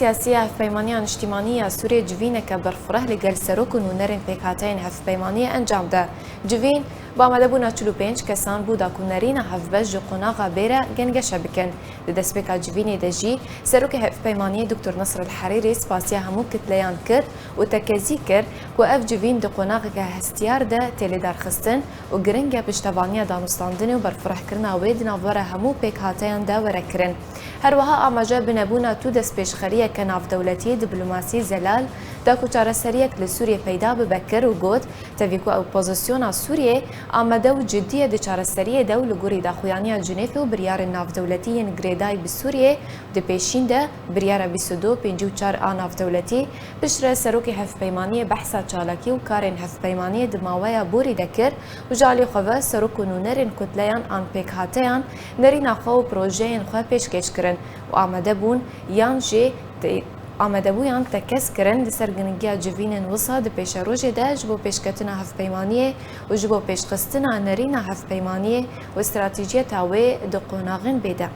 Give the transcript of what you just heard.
سیاسی هفپیمانی اجتماعی سوریه جوین که برفره لگل سروک و نونرین پیکاتین هفپیمانی انجام ده. جوین با آمده بونا 45 کسان بودا که نرین هفبج قناغ بیره گنگش بکن. دست پیکا جوینی دجی سروک هفپیمانی دکتر نصر الحریری سپاسی همو کتلیان کرد و تکزی کرد که اف جوین د قناغ که هستیار ده تلی درخستن و گرنگ پشتوانی دانستاندن و برفره کرنا وید نوار همو پیکاتین ده ورک کرن. هر وها آماجه بنبونا تو دست پیشخریه که ناف دولتی دیپلماسی زلال دا کوچاره سریک لسوریه پیدا ببکر و گوت تاویکو اپوزیسیون سوریه آمده و جدیه د چاره سریه دو لگوری دا خویانی جنیف و بریار ناف دولتی انگریدای بسوریه د پیشین ده بریار 22 54 ناف دولتی بشره سروک هفپیمانی بحثا چالاکی و کارین هفپیمانی دماویا بوری دکر و جالی خواه سروک و نونرین کتلیان آن پیک هاتیان نرین آخوا و پروژه این خواه پیشکش کرن و آمده بون یان جی آمده بویان تکس کرن لسر گنگی جوین وصا د پیش روژه ده جبو پیشکتنا هفپیمانیه و جبو پیشقستنا نرین هفپیمانیه و استراتیجیه تاوی د قناغن بیده.